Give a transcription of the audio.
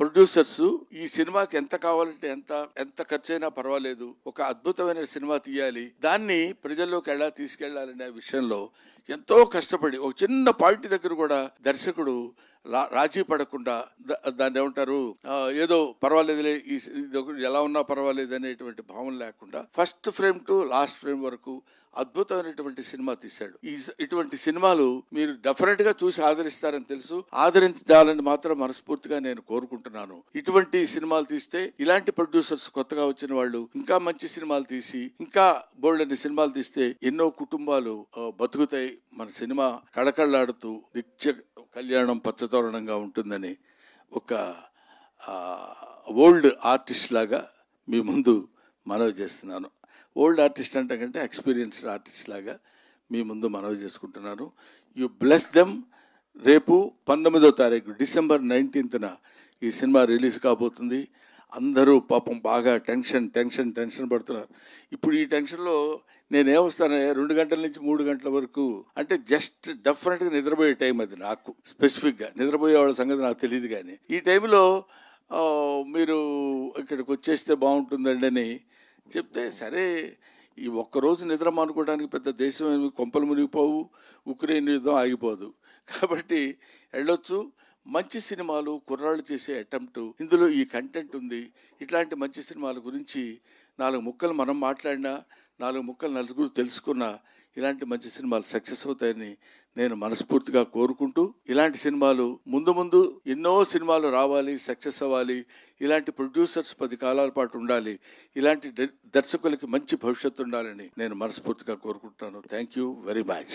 Producers ఈ సినిమాకి ఎంత కావాలంటే ఎంత ఖర్చైనా పర్వాలేదు, ఒక అద్భుతమైన సినిమా తీయాలి, దాన్ని ప్రజల్లోకి ఎలా తీసుకెళ్లాలనే విషయంలో ఎంతో కష్టపడి ఒక చిన్న పాయింట్ దగ్గర కూడా దర్శకుడు రాజీ పడకుండా దాన్ని ఏమంటారు, ఏదో పర్వాలేదులే ఎలా ఉన్నా పర్వాలేదు అనేటువంటి భావన లేకుండా first frame to last frame వరకు అద్భుతమైనటువంటి సినిమా తీశాడు. ఇటువంటి సినిమాలు మీరు డెఫినెట్ గా చూసి ఆదరిస్తారని తెలుసు. ఆదరించాలని మాత్రం మనస్ఫూర్తిగా నేను కోరుకుంటున్నాను. ఇటువంటి సినిమాలు తీస్తే ఇలాంటి ప్రొడ్యూసర్స్ కొత్తగా వచ్చిన వాళ్ళు ఇంకా మంచి సినిమాలు తీసి ఇంకా బోల్డన్ని సినిమాలు తీస్తే ఎన్నో కుటుంబాలు బతుకుతాయి. మన సినిమా కళకళలాడుతూ నిత్య కళ్యాణం పచ్చతోరణంగా ఉంటుందని ఒక ఓల్డ్ ఆర్టిస్ట్ లాగా మీ ముందు మనవి చేస్తున్నాను. ఓల్డ్ ఆర్టిస్ట్ అంటే కంటే ఎక్స్పీరియన్స్డ్ ఆర్టిస్ట్ లాగా మీ ముందు మనవి చేసుకుంటున్నాను. You bless them. రేపు 19వ తారీఖు డిసెంబర్ 19న ఈ సినిమా రిలీజ్ కాబోతుంది. అందరూ పాపం బాగా టెన్షన్ పడుతున్నారు. ఇప్పుడు ఈ టెన్షన్లో నేనేమొస్తాను, 2 గంటల నుంచి 3 గంటల వరకు అంటే జస్ట్ డెఫినెట్గా నిద్రపోయే టైం అది. నాకు స్పెసిఫిక్గా నిద్రపోయే వాళ్ళ సంగతి నాకు తెలియదు, కానీ ఈ టైంలో మీరు ఇక్కడికి వచ్చేస్తే బాగుంటుందండి అని చెప్తే, సరే ఈ ఒక్కరోజు నిద్ర మానుకోవడానికి పెద్ద దేశం ఏమి కొంపలు మునిగిపోవు, ఉక్రెయిన్ యుద్ధం ఆగిపోదు, కాబట్టి వెళ్ళొచ్చు. మంచి సినిమాలు కుర్రాళ్ళు చేసే అటెంప్ట్, ఇందులో ఈ కంటెంట్ ఉంది. ఇట్లాంటి మంచి సినిమాల గురించి 4 ముక్కలు మనం మాట్లాడినా, 4 ముక్కలు నలుగురు తెలుసుకున్నా ఇలాంటి మంచి సినిమాలు సక్సెస్ అవుతాయని నేను మనస్ఫూర్తిగా కోరుకుంటూ, ఇలాంటి సినిమాలు ముందు ఎన్నో సినిమాలు రావాలి, సక్సెస్ అవ్వాలి, ఇలాంటి ప్రొడ్యూసర్స్ 10 కాలాల పాటు ఉండాలి, ఇలాంటి దర్శకులకి మంచి భవిష్యత్తు ఉండాలని నేను మనస్ఫూర్తిగా కోరుకుంటున్నాను. Thank you very much.